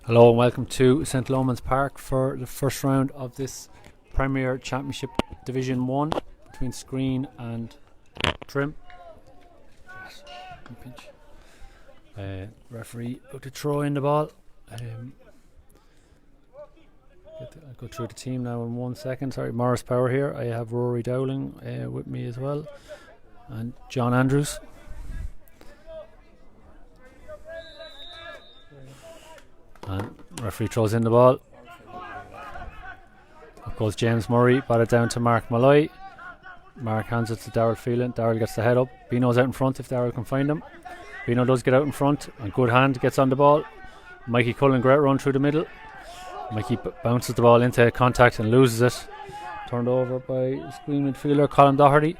Hello and welcome to St Lomans Park for the first round of this Premier Championship Division 1 between Skyrne and Trim. Referee about to throw in the ball. I'll go through the team now in 1 second. Sorry, Morris Power here. I have Rory Dowling with me as well, and John Andrews. And referee throws in the ball. Up goes James Murray, batted down to Mark Malloy. Mark hands it to Darryl Phelan. Darryl gets the head up. Bino's out in front if Darryl can find him. Bino does get out in front, and good hand gets on the ball. Mikey Cullen, great run through the middle. Mikey bounces the ball into contact and loses it. Turned over by screen midfielder Colin Doherty.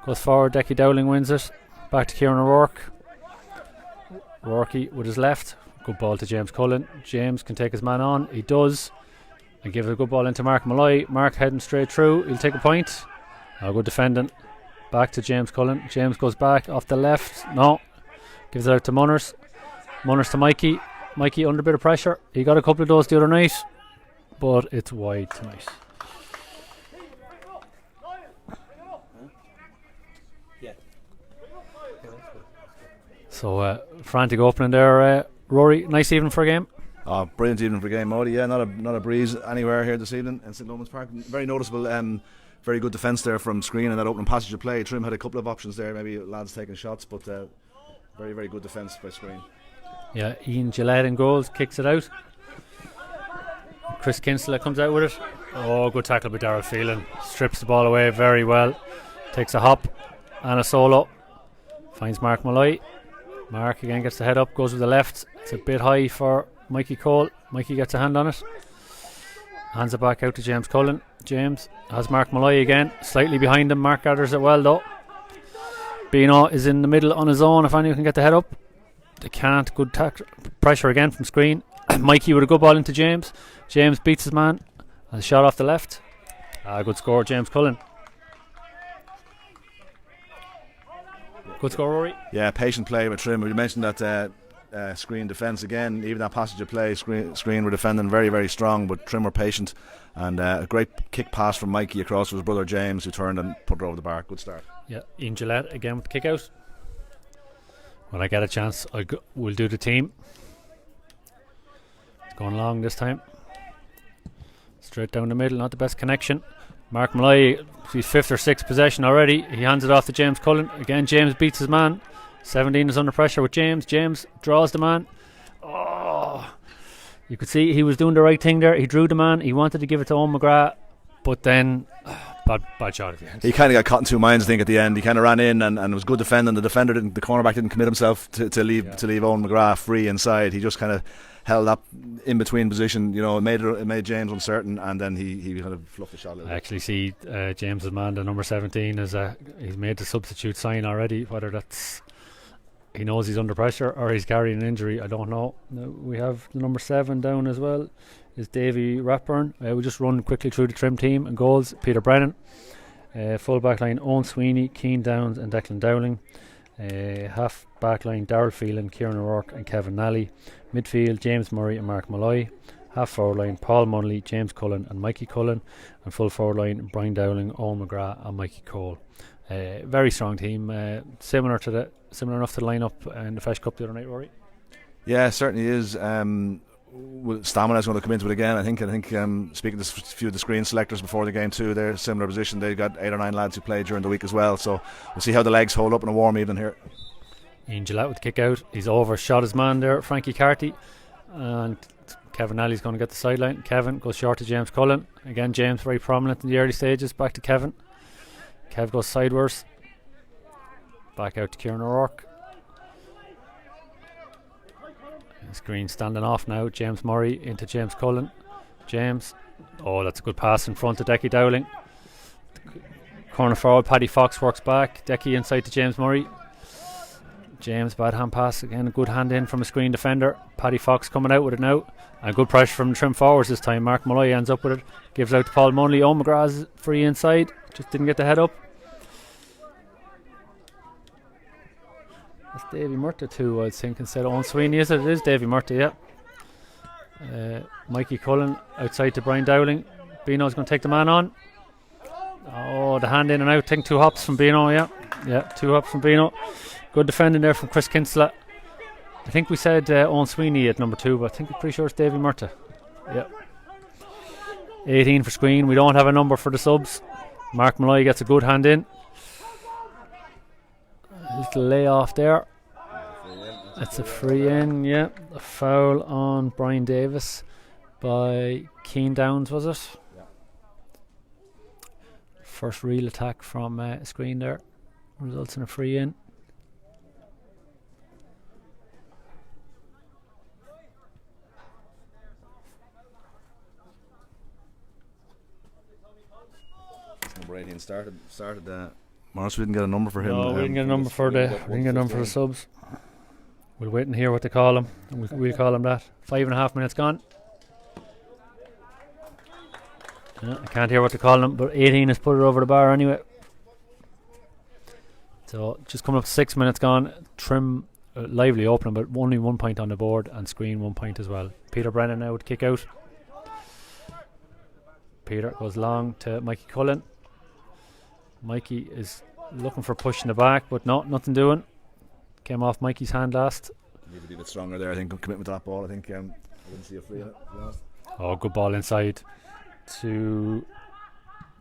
Goes forward, Decky Dowling wins it. Back to Kieran O'Rourke. Rourke with his left. Good ball to James Cullen. James can take his man on. He does. And gives a good ball into Mark Malloy. Mark heading straight through. He'll take a point. Good defending. Back to James Cullen. James goes back off the left. No. Gives it out to Munners. Munners to Mikey. Mikey under a bit of pressure. He got a couple of those the other night, but it's wide tonight. So frantic opening there. Rory, nice evening for a game. Oh, brilliant evening for a game, Modi. Yeah, not a breeze anywhere here this evening in St Lomans Park. Very noticeable, very good defence there from Skyrne and that opening passage of play. Trim had a couple of options there, maybe lads taking shots, but very, very good defence by Skyrne. Yeah, Ian Gillette in goals, kicks it out. Chris Kinsella comes out with it. Oh, good tackle by Darryl Phelan. Strips the ball away very well. Takes a hop and a solo. Finds Mark Malloy. Mark again gets the head up, goes with the left. It's a bit high for Mikey Cole. Mikey gets a hand on it. Hands it back out to James Cullen. James has Mark Malloy again. Slightly behind him. Mark gathers it well though. Bino is in the middle on his own if anyone can get the head up. They can't. Good pressure again from Skyrne. Mikey with a good ball into James. James beats his man. And a shot off the left. Good score, James Cullen. Good score, Rory. Yeah, patient play with Trim. We mentioned that Skyrne defence again. Even that passage of play, Skyrne were defending very, very strong, but Trim were patient. And a great kick pass from Mikey across to his brother James, who turned and put it over the bar. Good start. Yeah, Ian Gillette again with the kick out. When I get a chance, we'll do the team. It's going long this time. Straight down the middle, not the best connection. Mark Malloy, his fifth or sixth possession already. He hands it off to James Cullen. Again, James beats his man. 17 is under pressure with James. James draws the man. Oh, you could see he was doing the right thing there. He drew the man. He wanted to give it to Owen McGrath, but then bad shot at the end. He kind of got caught in two minds, I think, at the end. He kind of ran in and was good defending. The cornerback didn't commit himself to leave Owen McGrath free inside. He just kind of held up in between position. You know, it made James uncertain, and then he kind of fluffed the shot a little bit. I actually see James's man, the number 17, he's made the substitute sign already. Whether that's he knows he's under pressure or he's carrying an injury, I don't know. Now, we have the number 7 down as well. Is Davy Ratburn. We'll just run quickly through the Trim team. And goals, Peter Brennan. Full back line, Owen Sweeney, Keane Downs and Declan Dowling. Half back line, Darryl Phelan, Kieran O'Rourke and Kevin Nally. Midfield, James Murray and Mark Malloy. Half forward line, Paul Munley, James Cullen and Mikey Cullen. And full forward line, Brian Dowling, Owen McGrath and Mikey Cole. Very strong team. Similar enough to the lineup in the Fesh Cup the other night, Rory. Yeah, certainly is. Stamina is going to come into it again. I think speaking to a few of the Skyrne selectors before the game too, they're similar position. They've got 8 or 9 lads who played during the week as well, so we'll see how the legs hold up in a warm evening here. Ian Gillette with the kick out. He's overshot his man there, Frankie Carty, and Kevin Nally's going to get the sideline. Kevin goes short to James Cullen. Again, James very prominent in the early stages. Back to Kevin. Kev goes sideways. Back out to Kieran O'Rourke. Skyrne standing off now. James Murray into James Cullen. James. Oh, that's a good pass in front of Decky Dowling. Corner forward, Paddy Fox works back. Decky inside to James Murray. James, bad hand pass. Again, a good hand in from a Skyrne defender. Paddy Fox coming out with it now. And good pressure from the Trim forwards this time. Mark Malloy ends up with it. Gives out to Paul Munley. Owen McGrath's free inside. Just didn't get the head up. That's Davy Murta too, I think, instead of Owen Sweeney. It is Davy Murta, yeah. Mikey Cullen outside to Brian Dowling. Beano's going to take the man on. Oh, the hand in and out. Think 2 hops from Beano, yeah, 2 hops from Beano. Good defending there from Chris Kinsella. I think we said Owen Sweeney at number 2, but I think I'm pretty sure it's Davy Murta. Yeah. 18 for Skyrne. We don't have a number for the subs. Mark Malloy gets a good hand in. A little layoff there. It's a free in, yeah. A foul on Brian Davis by Keane Downs, was it? Yeah. First real attack from Skyrne there. Results in a free in. Number 18 started Morris, we didn't get a number for him. No, we didn't get a number for the subs. We'll wait and hear what they call him. We'll call him that. 5.5 minutes gone. Yeah, I can't hear what they call him, but 18 has put it over the bar anyway. So just coming up to 6 minutes gone. Trim lively opening, but only 1 point on the board, and Skyrne 1 point as well. Peter Brennan now would kick out. Peter goes long to Mikey Cullen. Mikey is looking for push in the back, but nothing doing. Came off Mikey's hand last. Need to be a bit stronger there, I think. Commitment to that ball, I think. I didn't see a free in it, to be honest. Oh, good ball inside to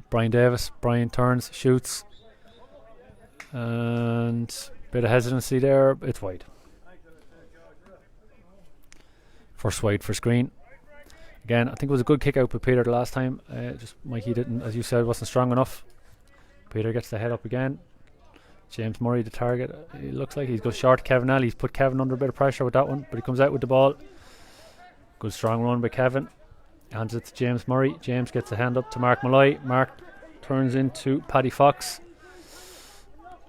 Brian Davis. Brian turns, shoots, and bit of hesitancy there. It's wide. First wide for Skyrne. Again, I think it was a good kick out by Peter the last time. Just Mikey didn't, as you said, wasn't strong enough. Peter gets the head up again. James Murray, the target. It looks like he's got short Kevin Alley. He's put Kevin under a bit of pressure with that one, but he comes out with the ball. Good strong run by Kevin. Hands it to James Murray. James gets a hand up to Mark Malloy. Mark turns into Paddy Fox.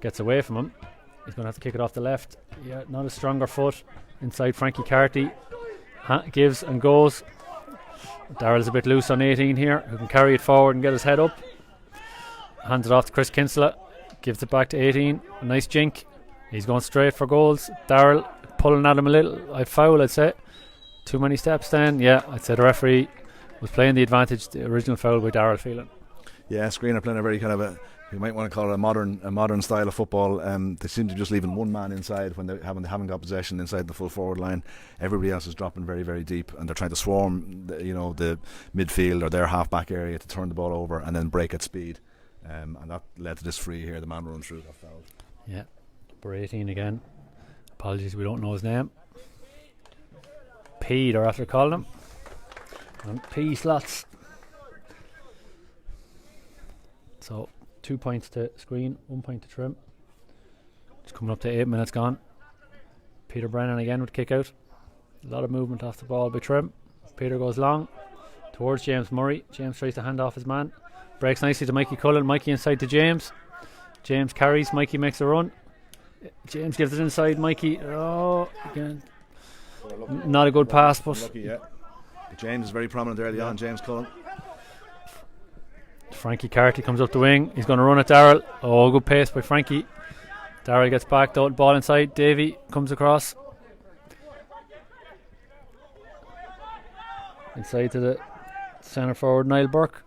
Gets away from him. He's going to have to kick it off the left. Yeah, not a stronger foot. Inside Frankie Carty. Gives and goes. Darrell's a bit loose on 18 here, who can carry it forward and get his head up. Hands it off to Chris Kinsella. Gives it back to 18. A nice jink. He's going straight for goals. Darrell pulling at him a little. I'd foul, I'd say. Too many steps then. Yeah, I'd say the referee was playing the advantage. The original foul by Darrell Phelan. Yeah, Skyrne are playing a very kind of you might want to call it a modern style of football. They seem to be just leaving one man inside when they haven't got possession inside the full forward line. Everybody else is dropping very, very deep, and they're trying to swarm the midfield or their half back area to turn the ball over and then break at speed. And that led to this free here. The man run through got fouled. Yeah, number 18 again. Apologies, we don't know his name. P, they're after calling him. And P slots. So 2 points to Skyrne, 1 point to Trim. It's coming up to 8 minutes gone. Peter Brennan again would kick out. A lot of movement off the ball by Trim. Peter goes long towards James Murray. James tries to hand off his man. Breaks nicely to Mikey Cullen. Mikey inside to James. James carries. Mikey makes a run. James gives it inside. Mikey. Oh, again. Not a good pass, but lucky, yeah. James is very prominent early on. James Cullen. Frankie Carty comes up the wing. He's going to run at Darrell. Oh, good pace by Frankie. Darrell gets back. The ball inside. Davy comes across. Inside to the centre forward, Niall Burke.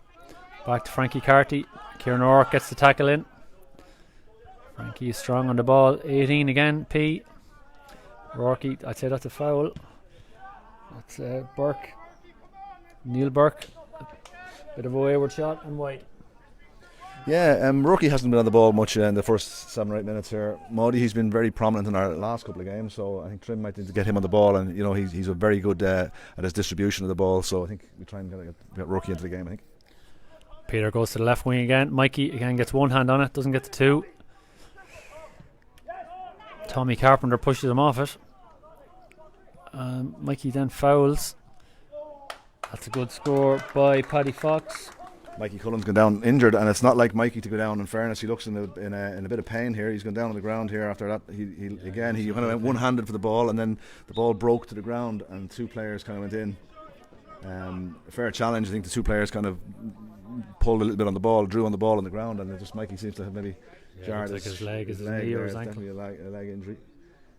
Back to Frankie Carty. Kieran O'Rourke gets the tackle in. Frankie is strong on the ball. 18 again, P. O'Rourke, I'd say that's a foul. That's Burke. Neil Burke. Bit of a wayward shot and wide. Yeah, Rookie hasn't been on the ball much in the first 7 or 8 minutes here. Modi, he's been very prominent in our last couple of games, so I think Trim might need to get him on the ball, and he's a very good at his distribution of the ball, so I think we try and get Rookie into the game, I think. Peter goes to the left wing again. Mikey again gets one hand on it, doesn't get the two. Tommy Carpenter pushes him off it. Mikey then fouls. That's a good score by Paddy Fox. Mikey Cullen's gone down injured, and it's not like Mikey to go down. In fairness, he looks in a bit of pain here. He's gone down on the ground here after that. He kind of went one-handed for the ball, and then the ball broke to the ground, and 2 players kind of went in. A fair challenge. I think the 2 players kind of pulled a little bit on the ball, drew on the ball on the ground, and Mikey seems to have maybe jarred his leg, his knee or his ankle. Definitely a leg injury.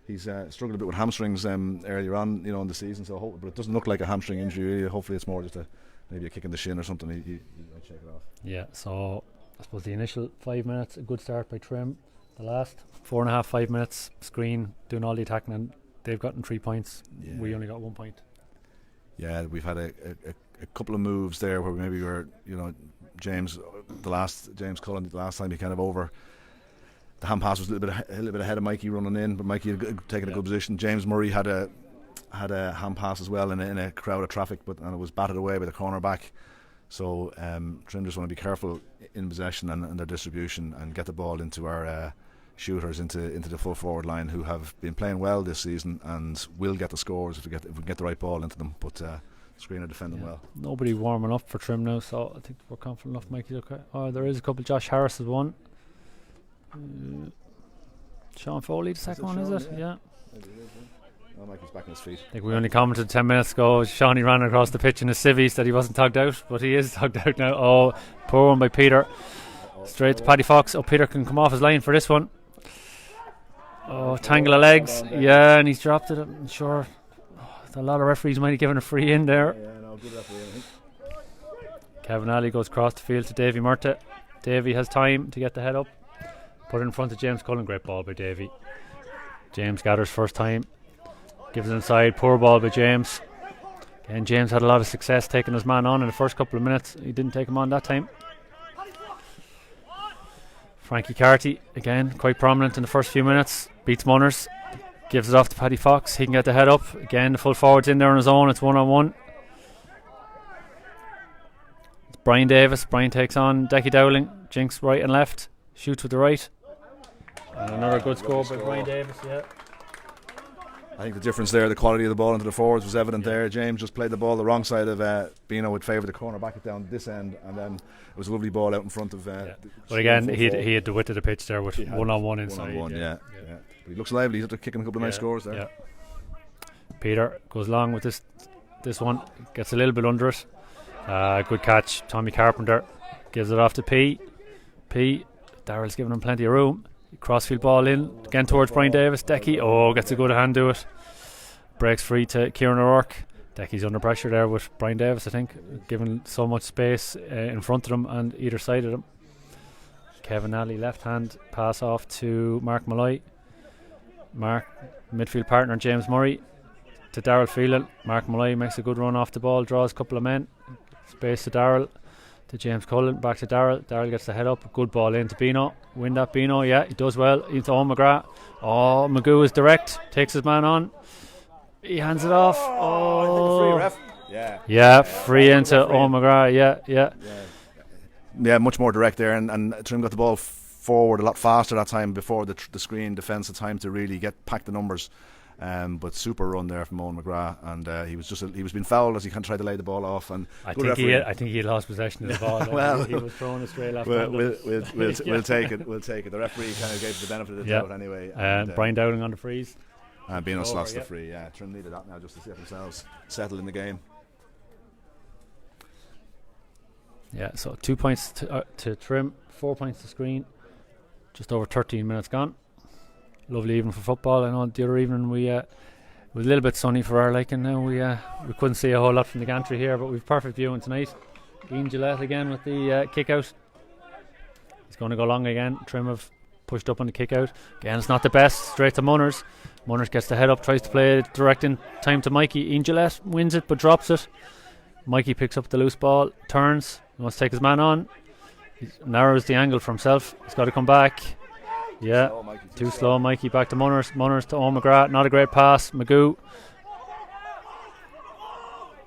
He's struggled a bit with hamstrings earlier on, in the season. So, but it doesn't look like a hamstring injury. Really. Hopefully, it's more just maybe a kick in the shin or something. He might shake it off. Yeah. So I suppose the initial 5 minutes, a good start by Trim. The last 4.5, 5 minutes, Skyrne doing all the attacking, and they've gotten 3 points. Yeah. We only got 1 point. Yeah, we've had a couple of moves there where maybe James Cullen the last time he kind of over. The hand pass was a little bit ahead of Mikey running in, but Mikey had taken a good position. James Murray had a hand pass as well in a crowd of traffic, and it was batted away by the cornerback. So Trim just want to be careful in possession and their distribution, and get the ball into our shooters into the full forward line, who have been playing well this season and will get the scores if we can get the right ball into them. But Skyrne are defending well. Nobody warming up for Trim now, so I think we're confident enough. Mikey's okay. Oh, there is a couple. Josh Harris is one. Sean Foley, the second one, is it? Yeah. Oh, Mikey's back on his feet. I think we only commented 10 minutes ago. Shawnee ran across the pitch in his civvies that he wasn't tugged out, but he is tugged out now. Oh, poor one by Peter. Straight to Paddy Fox. Oh, Peter can come off his line for this one. Oh, tangle of legs. Yeah, and he's dropped it. I'm sure a lot of referees might have given a free in there. Yeah, no, good referee, I think. Kevin Alley goes across the field to Davy Murta. Davy has time to get the head up. Put it in front of James Cullen. Great ball by Davy. James gathers first time. Gives it inside. Poor ball by James. And James had a lot of success taking his man on in the first couple of minutes. He didn't take him on that time. Frankie Carty, again, quite prominent in the first few minutes. Beats Munners. Gives it off to Paddy Fox. He can get the head up. Again, the full forward's in there on his own. It's 1-on-1. It's Brian Davis. Brian takes on Decky Dowling. Jinks right and left. Shoots with the right. And another good score by Brian Davis, yeah. I think the difference there, the quality of the ball into the forwards was evident there. James just played the ball the wrong side of Bino would favour the corner, back it down this end, and then it was a lovely ball out in front of. But again, he had the width of the pitch there with 1-on-1 inside. 1-on-1, yeah. But he looks lively. He's kicking a couple of nice scores there. Yeah. Peter goes along with this one, gets a little bit under it. Good catch, Tommy Carpenter gives it off to P. Darrell's giving him plenty of room. Crossfield ball in again towards Brian Davis. Decky gets a good hand to it. Breaks free to Kieran O'Rourke. Decky's under pressure there with Brian Davis, I think, given so much space in front of him and either side of him. Kevin Alley left hand pass off to Mark Malloy. Mark, midfield partner James Murray to Darrell Phelan. Mark Malloy makes a good run off the ball, draws a couple of men. Space to Darrell. To James Cullen, back to Darrell. Darrell gets the head up. Good ball in to Bino. Win that Bino, yeah, he does well. Into Owen McGrath. Oh, Magoo is direct. Takes his man on. He hands it off. Yeah, free into Owen McGrath. Yeah, much more direct there. And Trim got the ball forward a lot faster that time before the Skyrne defence had time to really pack the numbers. But super run there from Owen McGrath, and he was being fouled as he tried to lay the ball off. And I think he had lost possession of the ball. Well, he was throwing it straight left. We'll take it. The referee kind of gave the benefit of the doubt anyway. And Brian Dowling on the freeze. And Bino slots the free. Yeah, Trim needed that now just to see themselves settle in the game. Yeah, so 2 points to Trim, 4 points to Skyrne. Just over 13 minutes gone. Lovely evening for football. I know the other evening it was a little bit sunny for our liking. Now we couldn't see a whole lot from the gantry here, but we've perfect viewing tonight. Ian Gillette again with the kick out. He's going to go long again. Trim have pushed up on the kick out. Again, it's not the best. Straight to Munners. Munners gets the head up, tries to play it direct in time to Mikey. Ian Gillette wins it but drops it. Mikey picks up the loose ball, turns, he wants to take his man on. He narrows the angle for himself. He's got to come back. Yeah, too slow Mikey. Back to Munners. Munners to Owen McGrath. Not a great pass. Magoo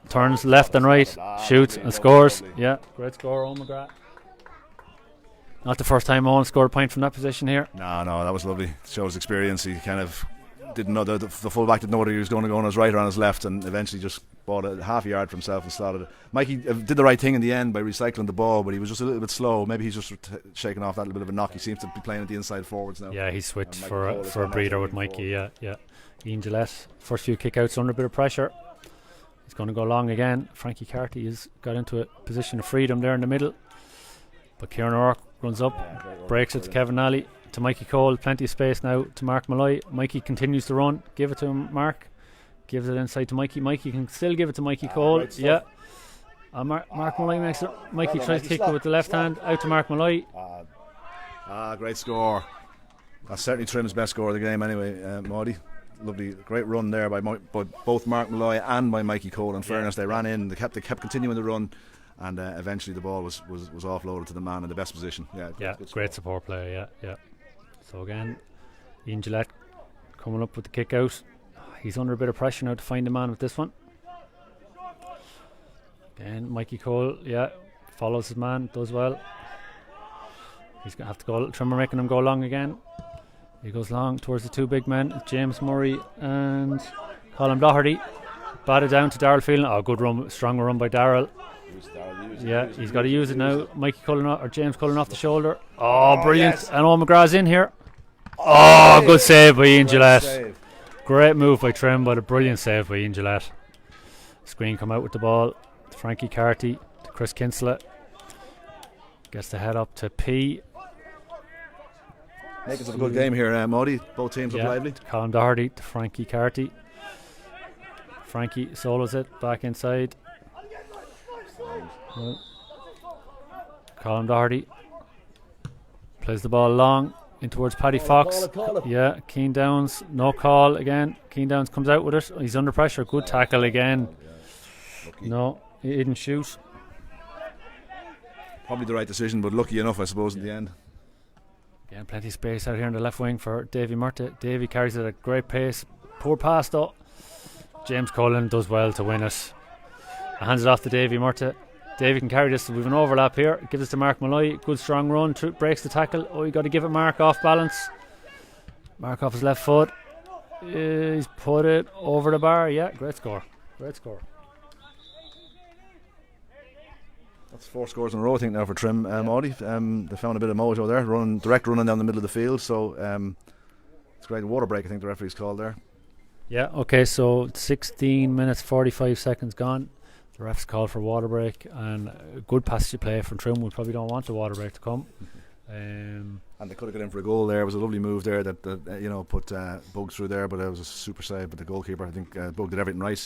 turns left and right, shoots and scores. Yeah, great score, Owen McGrath. Not the first time Owen scored a point from that position here. No, that was lovely. Shows experience. He kind of didn't know the fullback didn't know whether he was going to go on his right or on his left, and eventually just bought a half a yard for himself and slotted it. Mikey did the right thing in the end by recycling the ball, but he was just a little bit slow. Maybe he's just shaking off that little bit of a knock. He seems to be playing at the inside forwards now. Yeah, he switched for a breather with Mikey. Forward. Yeah. Ian Gillette, first few kickouts under a bit of pressure. He's going to go long again. Frankie Carty has got into a position of freedom there in the middle, but Kieran O'Rourke runs up, breaks it to Kevin Alley. to Mikey Cole. Plenty of space now to Mark Malloy. Mikey continues to run. Give it to him, Mark. Gives it inside to Mikey. Mikey can still give it to Mikey Cole. Yeah. Mark Malloy makes it. Mikey tries to kick it with the left hand. Out to Mark Malloy. Great score. That's certainly Trim's best score of the game anyway, Maudie. Lovely, great run there by both Mark Malloy and by Mikey Cole. In fairness, they ran in, they kept continuing the run, and eventually the ball was offloaded to the man in the best position. Good great support play. Yeah. So again, Ian Gillette coming up with the kick out. He's under a bit of pressure now to find a man with this one. Again, Mikey Cole, follows his man, does well. He's going to have to go. Trimmer making him go long again. He goes long towards the two big men, James Murray and Colin Doherty. Batted down to Darrell Phelan. Good run, strong run by Darrell. He's got to use it now. Mikey Cullen or James Cullen off the shoulder. Brilliant! Yes. And Owen McGrath's in here. Good save by Ian Gillette. Great move by Trim, but a brilliant save by Ian Gillette. Screen come out with the ball. To Frankie Carty, to Chris Kinsella. Gets the head up to P. Make it a good game here, Maudie. Both teams look lively. Colin Doherty to Frankie Carty. Frankie solos it back inside. Colin Doherty plays the ball long in towards Paddy Fox. Keen Downs, no call again. Keen Downs comes out with it. He's under pressure. Good tackle again. No, he didn't shoot. Probably the right decision, but lucky enough, I suppose, in the end. Again, plenty of space out here in the left wing for Davy Murta. Davy carries it at a great pace. Poor pass though. James Cullen does well to win it. Hands it off to Davy Murta. Davy can carry this. We've an overlap here. Gives it to Mark Malloy. Good strong run. Breaks the tackle. You got to give it Mark off balance. Mark off his left foot. He's put it over the bar. Great score. That's 4 scores in a row, I think, now for Trim, Maudie. They found a bit of mojo there, direct running down the middle of the field. So it's great. Water break, I think the referee's called there. So 16 minutes 45 seconds gone. The refs called for water break, and a good passage of play from Trim. We probably don't want the water break to come. And they could have got in for a goal there. It was a lovely move there that put Bug through there, but it was a super save. But the goalkeeper, I think Bug did everything right.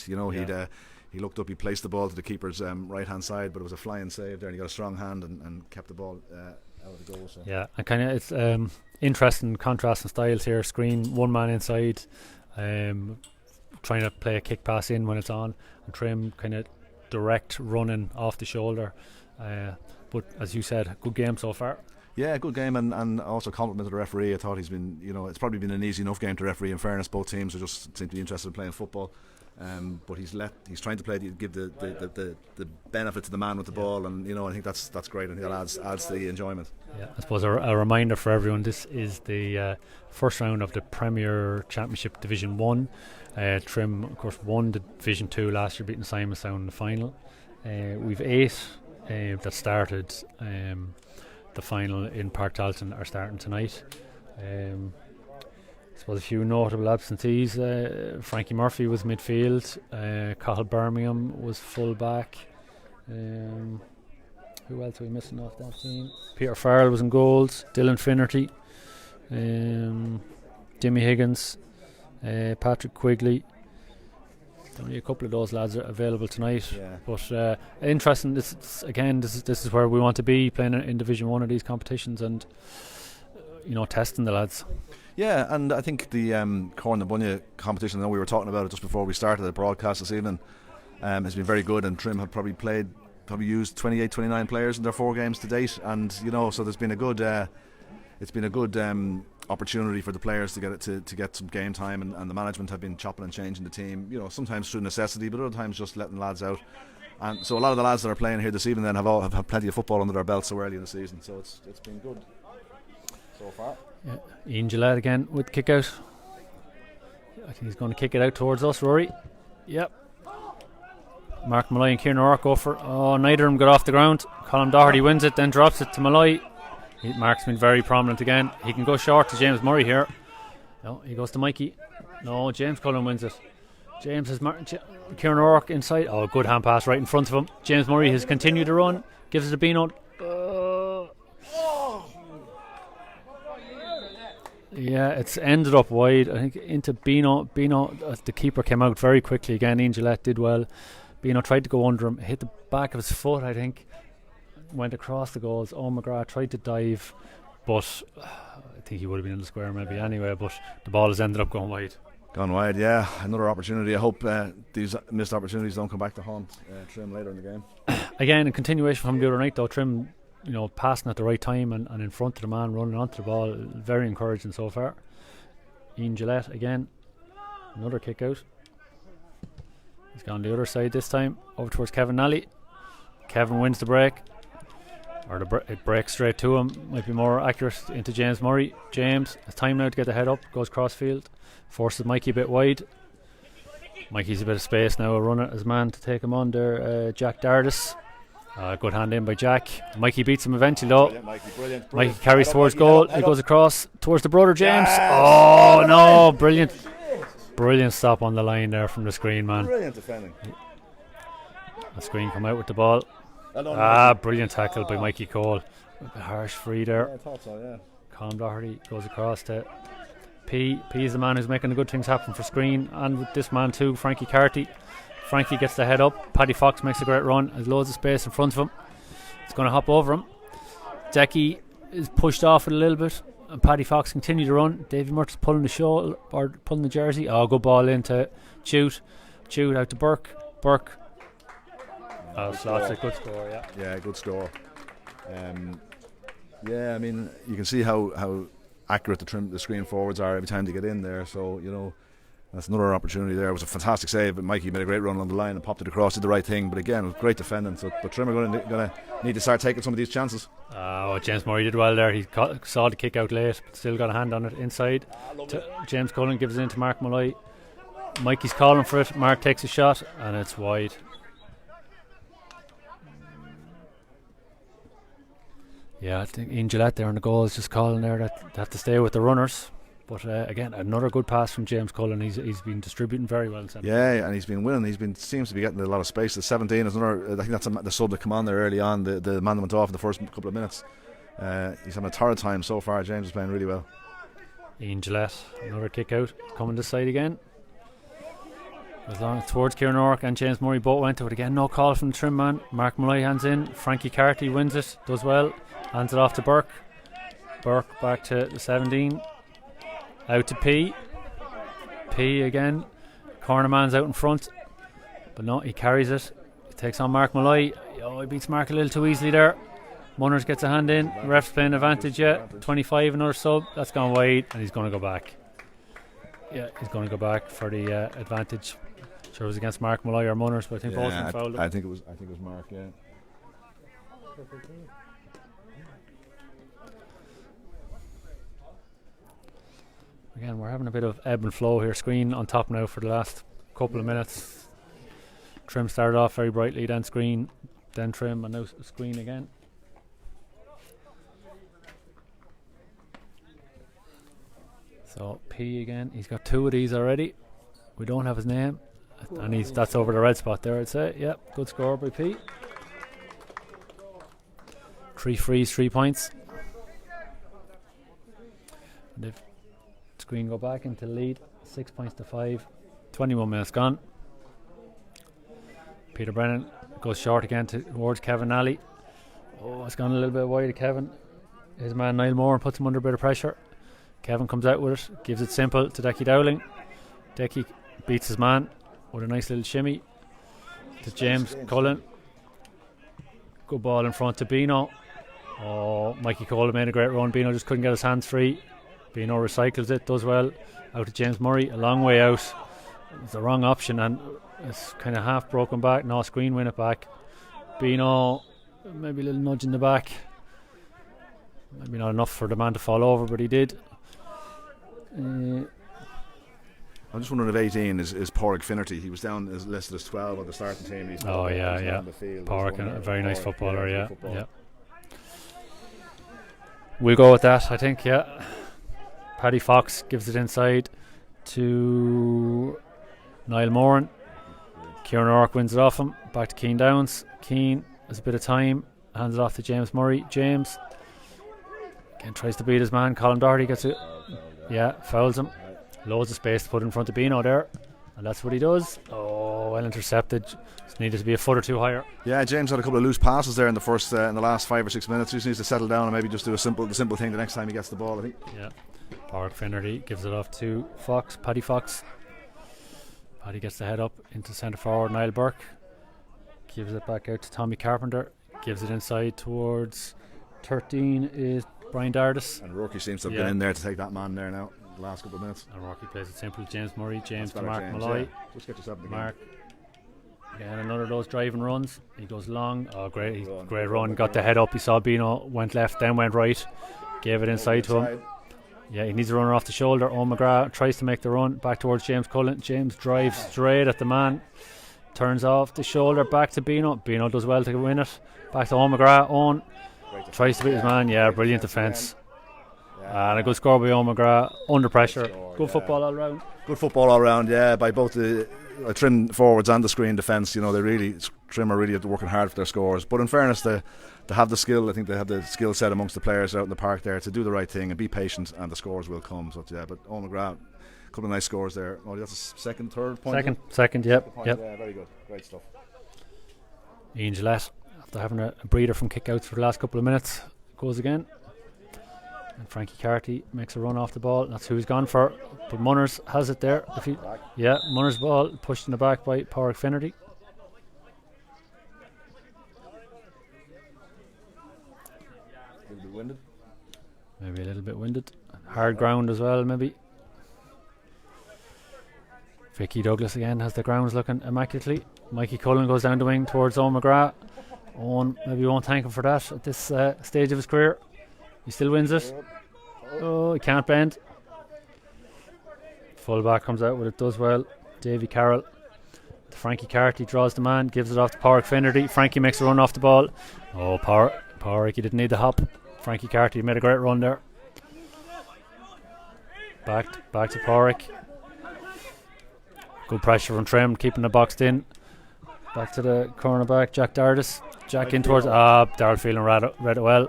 He looked up, he placed the ball to the keeper's right hand side, but it was a flying save there, and he got a strong hand and kept the ball out of the goal. So. And kind of it's interesting contrasting styles here. Screen, one man inside, trying to play a kick pass in when it's on, and Trim kind of direct running off the shoulder. But as you said, good game so far. Yeah, good game, and also complimented the referee. I thought he's been, it's probably been an easy enough game to referee. In fairness, both teams are just seem to be interested in playing football. But he's trying to give the benefit to the man with the ball, and I think that's great, and that adds to the enjoyment. I suppose a reminder for everyone: this is the first round of the Premier Championship Division 1. Trim, of course, won the Division 2 last year, beating Simonstown in the final. We've 8 that started. The final in Park Dalton are starting tonight. I suppose a few notable absentees. Frankie Murphy was midfield. Cathal Birmingham was full back. Who else are we missing off that team? Peter Farrell was in goals. Dylan Finnerty. Jimmy Higgins. Patrick Quigley. Only a couple of those lads are available tonight. But interesting. This is where we want to be, playing in Division 1 of these competitions, and testing the lads. Yeah, and I think the Corn and Bunya competition, I know we were talking about it just before we started the broadcast this evening, has been very good, and Trim have probably used 28, 29 players in their 4 games to date, and so there's been a good opportunity for the players to get some game time, and the management have been chopping and changing the team, sometimes through necessity, but other times just letting lads out. And so a lot of the lads that are playing here this evening then have had plenty of football under their belts so early in the season, so it's been good so far. Ian Gillette again with kick out. I think he's going to kick it out towards us, Rory. Yep. Mark Malloy and Kieran O'Rourke go for. Neither of them got off the ground. Colin Doherty wins it, then drops it to Malloy. Mark's been very prominent again. He can go short to James Murray here. No, he goes to Mikey. No, James Cullen wins it. James has Kieran O'Rourke inside. Good hand pass right in front of him. James Murray has continued to run. Gives it to Beano. Yeah, it's ended up wide. I think into Bino. The keeper came out very quickly again. Ian Gillette did well. Bino tried to go under him, hit the back of his foot, I think. Went across the goals. McGrath tried to dive, but I think he would have been in the square maybe anyway. But the ball has ended up going wide. Gone wide, yeah. Another opportunity. I hope these missed opportunities don't come back to haunt Trim later in the game. Again, in continuation from the other night, though, Trim, passing at the right time and in front of the man, running onto the ball, very encouraging so far. Ian Gillette again, another kick out. He's gone the other side this time, over towards Kevin Nally. Kevin wins the break, or it breaks straight to him. Might be more accurate into James Murray. James has time now to get the head up, goes crossfield, forces Mikey a bit wide. Mikey's a bit of space now, a runner his man to take him on there. Jack Dardis. Good hand in by Jack. Mikey beats him eventually though. Brilliant, Mikey carries towards goal. It goes across towards the brother James. Yes! Oh no, brilliant stop on the line there from the screen man. Brilliant defending. The screen come out with the ball. Brilliant tackle by Mikey Cole. A harsh free there. I thought so, yeah. Colm Doherty goes across to P. P is the man who's making the good things happen for Skyrne, and with this man too, Frankie Carty. Frankie gets the head up. Paddy Fox makes a great run. Has loads of space in front of him. It's going to hop over him. Decky is pushed off it a little bit, and Paddy Fox continue to run. Davy Murt's pulling the shoulder or pulling the jersey. Good ball into Chute. Chute out to Burke. Slots a good score. Yeah, good score. I mean, you can see how accurate the screen forwards are every time they get in there. So that's another opportunity there. It was a fantastic save, but Mikey made a great run on the line and popped it across, did the right thing. But again, it was great defending. But Trim are going to need to start taking some of these chances. James Murray did well there. He saw the kick out late, but still got a hand on it inside. James Cullen gives it into Mark Malloy. Mikey's calling for it. Mark takes a shot, and it's wide. Yeah, I think Ian Gillette there on the goal is just calling there that they have to stay with the runners. But again, another good pass from James Cullen. He's been distributing very well. Yeah, and he's been winning. Seems to be getting a lot of space. The 17 is another. I think that's the sub that come on there early on. The man that went off in the first couple of minutes. He's having a torrid time so far. James is playing really well. Ian Gillette, another kick out, coming this side again. As long as towards Kieran O'Rourke and James Murray both went to it again. No call from the Trim man. Mark Malloy hands in. Frankie Carty wins it, does well. Hands it off to Burke. Burke back to the 17. Out to P. P again. Corner man's out in front. But no, he carries it. He takes on Mark Malloy. He beats Mark a little too easily there. Munners gets a hand in. Ref's playing advantage yet. 25, another sub. That's gone wide, and he's going to go back. Yeah, he's going to go back for the advantage. Sure, it was against Mark Malloy or Munners, but I think both of them fouled him. I think it was Mark. Yeah. Again, we're having a bit of ebb and flow here. Skyrne on top now for the last couple of minutes. Trim started off very brightly, then Skyrne, then Trim, and now Skyrne again. So P again, he's got two of these already. We don't have his name, and that's over the red spot there, I'd say. Yep, good score by P. 3 frees, 3 points. And if Skyrne go back into the lead, 6 points to 5. 21 minutes gone. Peter Brennan goes short again towards Kevin Nally. It's gone a little bit wide of Kevin. His man Niall Moore puts him under a bit of pressure. Kevin comes out with it, gives it simple to Decky Dowling. Decky beats his man with a nice little shimmy to James Cullen. Good ball in front to Bino. Mikey Cole made a great run. Bino just couldn't get his hands free. Bino recycles it, does well. Out to James Murray, a long way out. It's the wrong option, and it's kind of half broken back. No, Skyrne win it back. Bino, maybe a little nudge in the back. Maybe not enough for the man to fall over, but he did. I'm just wondering if 18 is Pádraig Finnerty. He was down as listed as 12 on the starting team. He's Pádraig, a very nice footballer, yeah. We'll go with that, I think, yeah. Paddy Fox gives it inside to Niall Moran. Kieran O'Rourke wins it off him. Back to Keane Downs. Keane has a bit of time. Hands it off to James Murray. James again tries to beat his man. Colm Doherty gets it. Yeah, fouls him. Loads of space to put in front of Bino there. And that's what he does. Oh, well intercepted. Just needed to be a foot or two higher. Yeah, James had a couple of loose passes there in the last 5 or 6 minutes. He just needs to settle down and maybe just do the simple thing the next time he gets the ball, I think. Yeah. Park Finnerty gives it off to Paddy Fox. Paddy gets the head up into centre forward. Niall Burke gives it back out to Tommy Carpenter. Gives it inside towards 13 is Brian Dardis. And Rourke seems to have been in there to take that man there now. The last couple of minutes. And Rocky plays it simple. James Murray, James to Mark James, Malloy. Yeah. Just get yourself in the Mark. And another of those driving runs. He goes long. Oh, great run. Got the head up. He saw Bino, went left, then went right. Gave it inside to him. Yeah, he needs a runner off the shoulder. Owen McGrath tries to make the run back towards James Cullen. James drives straight at the man. Turns off the shoulder back to Bino. Bino does well to win it. Back to Owen McGrath. Owen tries to beat his man. Yeah, brilliant defence. And a good score by Owen McGrath under pressure. Good football all round. Good football all round, yeah, by both the Trim forwards and the screen defence. You know, Trim are really working hard for their scores. But in fairness, they have the skill. I think they have the skill set amongst the players out in the park there to do the right thing and be patient, and the scores will come. So yeah, but Owen McGrath, a couple of nice scores there. Oh, that's a third point. Second, yep. Yeah, very good, great stuff. Ian Gillette, after having a breather from kick-outs for the last couple of minutes, goes again. And Frankie Carty makes a run off the ball. That's who he's gone for. But Munners has it there. Munners' ball pushed in the back by Pádraig Finnerty. A little bit winded. Maybe a little bit winded. Hard ground as well, maybe. Vicky Douglas again has the grounds looking immaculately. Mikey Cullen goes down the wing towards Owen McGrath. Owen maybe won't thank him for that at this stage of his career. He still wins it. Oh, he can't bend. Fullback comes out with it, does well. Davy Carroll. Frankie Carty draws the man, gives it off to Pádraig Finnerty. Frankie makes a run off the ball. Oh, Pádraig, he didn't need the hop. Frankie Carty made a great run there. Back to Pádraig. Good pressure from Trim, keeping the boxed in. Back to the cornerback, Jack Dardis. Jack in towards Darrell Phelan read it well.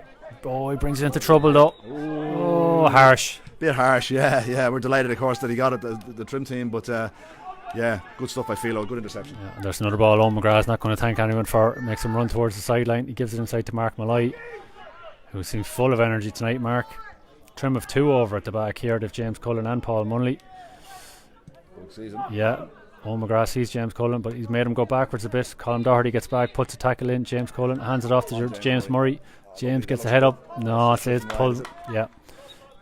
Oh, he brings it into trouble though. Oh, harsh. Bit harsh, yeah. We're delighted, of course, that he got it, the Trim team, but yeah, good stuff by Philo, good interception. Yeah, there's another ball Owen McGrath's not going to thank anyone for. Makes him run towards the sideline. He gives it inside to Mark Malloy, who seems full of energy tonight. Mark. Trim of two over at the back here. They've James Cullen and Paul Munley. Good season. Yeah. Owen McGrath sees James Cullen, but he's made him go backwards a bit. Colin Doherty gets back, puts a tackle in. James Cullen hands it off to James Murray. James gets the head up. No, it's pulled. Yeah,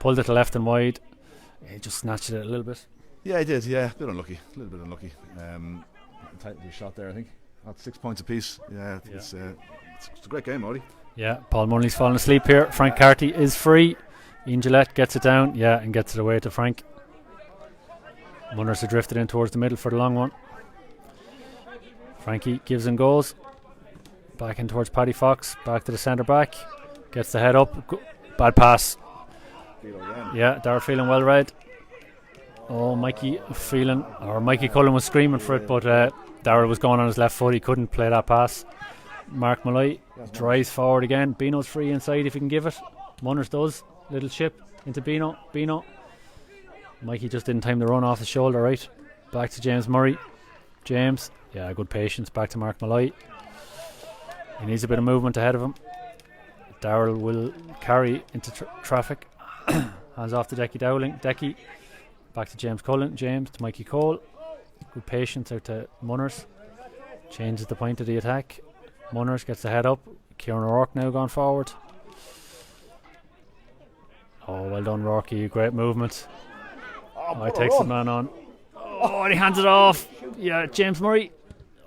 pulled it to left and wide. He just snatched it a little bit. Yeah, he did. Yeah, a little bit unlucky. Tightly shot there, I think. That's 6 points apiece. Yeah, it's a great game, Odie. Yeah, Paul Munley's fallen asleep here. Frank Carty is free. Ian Gillette gets it down. Yeah, and gets it away to Frank. Munners are drifted in towards the middle for the long one. Frankie gives and goes. Back in towards Paddy Fox. Back to the centre back. Gets the head up. Bad pass. Yeah, Darrell Phelan well read. Oh, Mikey Cullen was screaming for it, but Darrell was going on his left foot. He couldn't play that pass. Mark Malloy drives forward again. Bino's free inside if he can give it. Munners does. Little chip into Bino. Mikey just didn't time the run off the shoulder, right? Back to James Murray. James, yeah, good patience. Back to Mark Malloy. He needs a bit of movement ahead of him. Darrell will carry into traffic. Hands off to Decky Dowling. Decky back to James Cullen. James to Mikey Cole. Good patience out to Munners. Changes the point of the attack. Munners gets the head up. Kieran O'Rourke now gone forward. Oh, well done, Rourke. Great movement. He takes the man on. Oh, and he hands it off. Yeah, James Murray.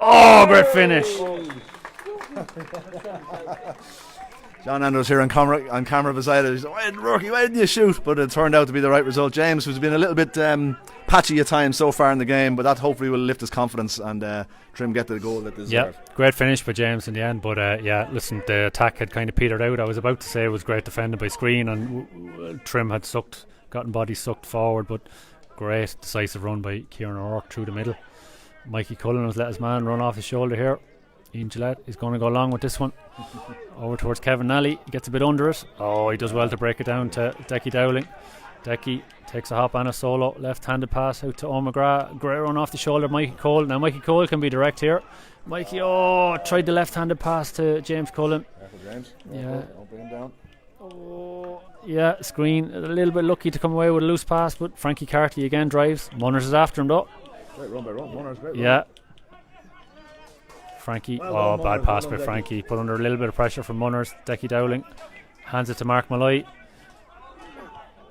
Oh, great finish. John Andrews here on camera beside it. He said, why didn't you shoot? But it turned out to be the right result. James, who's been a little bit patchy at times so far in the game, but that hopefully will lift his confidence and Trim get the goal that they deserve. Yeah, great finish by James in the end. But listen, the attack had kind of petered out. I was about to say it was great defended by Skyrne, and Trim had gotten body sucked forward, but great decisive run by Kieran O'Rourke through the middle. Mikey Cullen has let his man run off his shoulder here. Ian Gillette is going to go along with this one. Over towards Kevin Nally. He gets a bit under it. Oh, he does well to break it down to Decky Dowling. Decky takes a hop on a solo, left-handed pass out to Owen McGrath. Great run off the shoulder of Mikey Cole. Now Mikey Cole can be direct here. Mikey, tried the left-handed pass to James Cullen. Careful, James. Yeah. Don't bring him down. Yeah, Skyrne a little bit lucky to come away with a loose pass, but Frankie Carty again drives. Munners is after him though. Great run by Munners, great run. Yeah. Frankie, bad pass by Frankie. Put under a little bit of pressure from Munners. Decky Dowling hands it to Mark Malloy.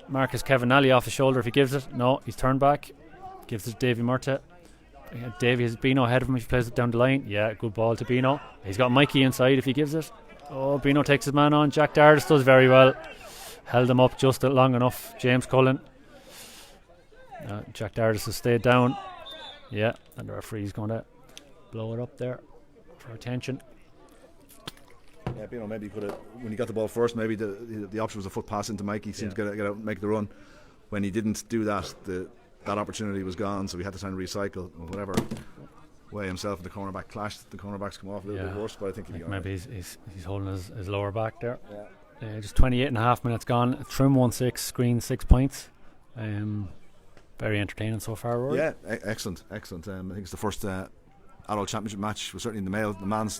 Marcus Kevin Nally off the shoulder if he gives it. No, he's turned back. Gives it to Davy Murta. Davy has Bino ahead of him if he plays it down the line. Yeah, good ball to Bino. He's got Mikey inside if he gives it. Bino takes his man on. Jack Dardis does very well. Held him up just long enough. James Cullen. Jack Dardis has stayed down. Yeah, and the referee's going to blow it up there for attention. Yeah, Bino maybe could have, when he got the ball first, maybe the option was a foot pass into Mikey. He seemed to get out and make the run. When he didn't do that, that opportunity was gone, so we had to try and recycle or whatever way himself and the cornerback clashed. The cornerbacks come off a little bit worse, but I think maybe he's holding his lower back there. Yeah. Just 28 and a half minutes gone. Trim 1-6, Skyrne 6 points. Very entertaining so far, Rory. Yeah, excellent. I think it's the first adult championship match, was certainly the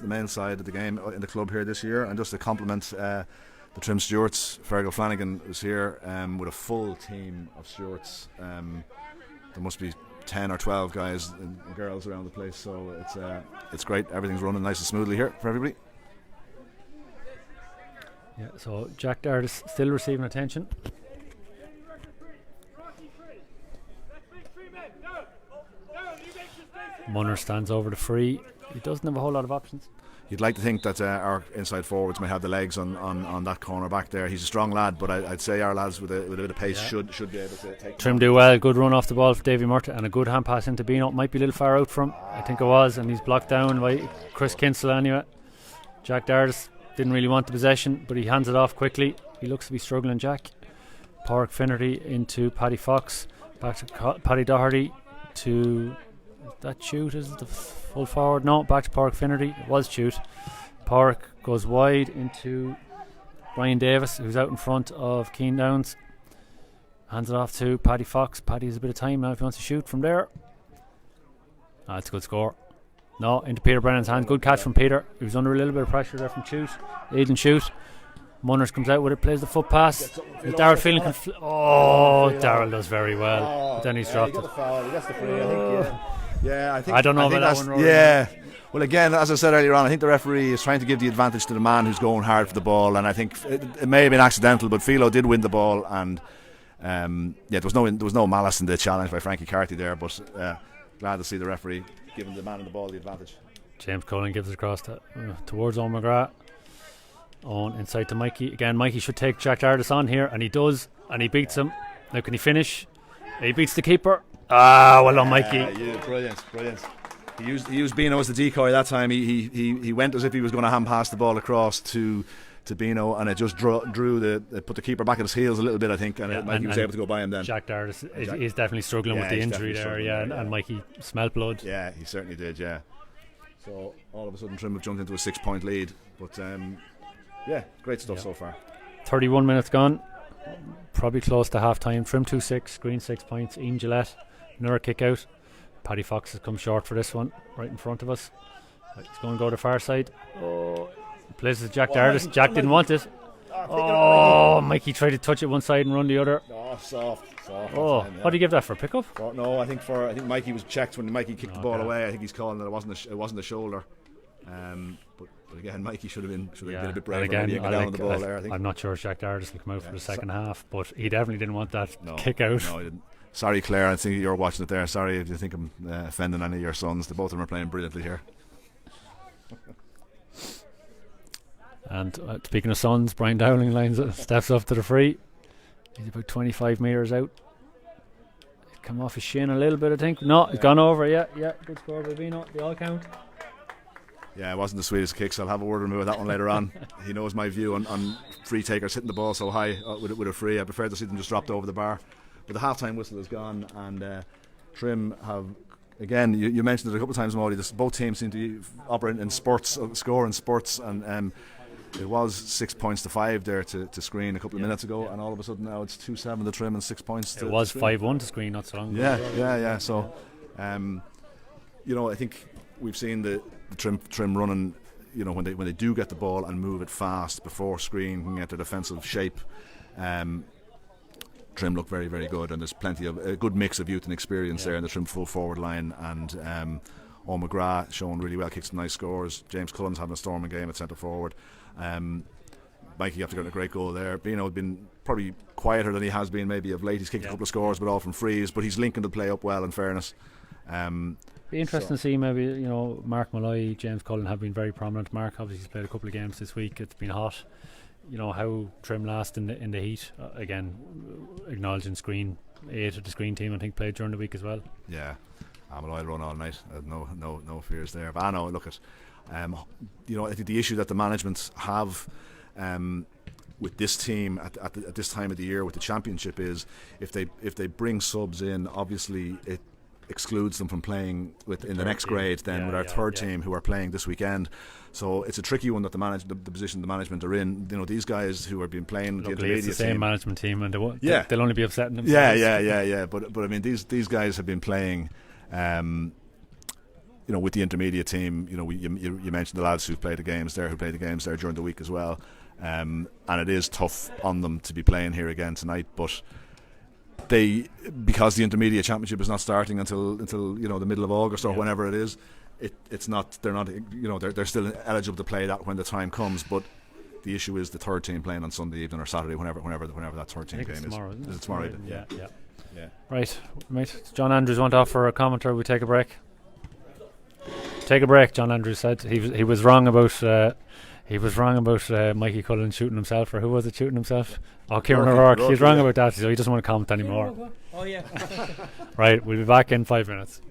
male side of the game in the club here this year. And just to compliment the Trim Stewarts, Fergal Flanagan was here with a full team of Stewarts. There must be 10 or 12 guys and girls around the place, so it's great. Everything's running nice and smoothly here for everybody. Yeah, so Jack Dardis still receiving attention. Munner stands over the free. He doesn't have a whole lot of options. You'd like to think that our inside forwards may have the legs on that corner back there. He's a strong lad, but I'd say our lads with a bit of pace should be able to take. Trim do well. Good run off the ball for Davy Murta and a good hand pass into Bino. Might be a little far out from, I think it was, and he's blocked down by Chris Kinsella anyway. Jack Dardis didn't really want the possession, but he hands it off quickly. He looks to be struggling, Jack. Pádraig Finnerty into Paddy Fox. Back to Paddy Doherty to... that shoot is the full forward. No, back to Pádraig Finnerty. It was shoot. Pádraig goes wide into Brian Davis, who's out in front of Keane Downs. Hands it off to Paddy Fox. Paddy has a bit of time now if he wants to shoot from there. That's a good score. No, into Peter Brennan's hand. Good catch from Peter. He was under a little bit of pressure there from shoot. He didn't shoot. Munners comes out with it, plays the foot pass. Darryl Phelan can Darryl does very well. But then he's dropped it. I don't know about that one, Rory. Yeah. Well, again, as I said earlier on, I think the referee is trying to give the advantage to the man who's going hard for the ball, and I think it may have been accidental, but Philo did win the ball, and there was no malice in the challenge by Frankie Carty there, but glad to see the referee giving the man in the ball the advantage. James Cullen gives it across towards Owen McGrath. Owen inside to Mikey. Again, Mikey should take Jack Dardis on here, and he does, and he beats him. Now can he finish? He beats the keeper. Well done, Mikey. Yeah, brilliant. He used Bino as the decoy that time. He went as if he was going to hand pass the ball across to Bino, and it just put the keeper back at his heels a little bit, I think, and Mikey was able to go by him then. Jack Dardis is definitely struggling with the injury there, and Mikey smelled blood. Yeah, he certainly did, yeah. So all of a sudden Trim have jumped into a 6-point lead, but great stuff so far. 31 minutes gone, probably close to half time. Trim 2-6, Skyrne 6 points. Ian Gillette, another kick out. Paddy Fox has come short for this one, right in front of us. He's going to go to the far side. Plays to Jack Dardis. Jack didn't want it. Mikey tried to touch it one side and run the other. Soft. What do you give that for? Pickup? No, I think Mikey was checked when Mikey kicked the ball away. I think he's calling that it wasn't a shoulder. But again, Mikey should have been a bit braver. Again, down on the ball there, I think. I'm not sure if Jack Dardis will come out for the second half, but he definitely didn't want that kick out. No, he didn't. Sorry, Claire, I think you're watching it there. Sorry if you think I'm offending any of your sons. The both of them are playing brilliantly here. And speaking of sons, Brian Dowling steps up to the free. He's about 25 metres out. He's come off his shin a little bit, I think. No, he's gone over. Yeah, good score by Vino. The all count. Yeah, it wasn't the sweetest kick, so I'll have a word with him about that one later on. He knows my view on free takers hitting the ball so high with a free. I prefer to see them just dropped over the bar. But the half-time whistle is gone, and Trim have, again, you mentioned it a couple of times, Maudie, both teams seem to operate in spurts, score in spurts, and it was 6 points to 5 there to Skyrne a couple of minutes ago, and all of a sudden now it's 2-7 to Trim and 6 points to it was to 5-1 to Skyrne not so long ago. Yeah. So, I think we've seen the Trim running. When they do get the ball and move it fast before Skyrne can get their defensive shape. Trim look very, very good, and there's plenty of a good mix of youth and experience there in the Trim full forward line, and McGrath showing really well, kicks some nice scores. James Cullen's having a storming game at centre forward. Mikey after getting a great goal there. Bino had been probably quieter than he has been maybe of late. He's kicked a couple of scores, but all from frees. But he's linking the play up well, in fairness. Be interesting to see maybe Mark Malloy, James Cullen have been very prominent. Mark obviously has played a couple of games this week. It's been hot. How Trim last in the heat. Again, acknowledging Skyrne, 8 of the Skyrne team I think played during the week as well. Yeah, Malloy run all night. No fears there. But I know. Look at, I think the issue that the management have with this team at this time of the year with the championship is if they bring subs in, obviously it excludes them from playing in the next grade then with our third team who are playing this weekend. So it's a tricky one that the position the management are in. These guys who have been playing the intermediate it's the same team, management team, and they'll only be upsetting them. Yeah. But I mean these guys have been playing with the intermediate team. You mentioned the lads who played the games there during the week as well. And it is tough on them to be playing here again tonight, but because the intermediate championship is not starting until the middle of August or whenever it is, it's not they're still eligible to play that when the time comes. But the issue is the third team playing on Sunday evening or Saturday, whenever that third team game is. Tomorrow, isn't it? Is it tomorrow? Yeah. Right, mate. John Andrews want to offer a comment, or we take a break? Take a break. John Andrews said he was wrong about. He was wrong about Mikey Cullen shooting himself, or who was it shooting himself? Oh, Kieran O'Rourke. He's wrong about that, so he doesn't want to comment anymore. Oh, yeah. Right, we'll be back in 5 minutes.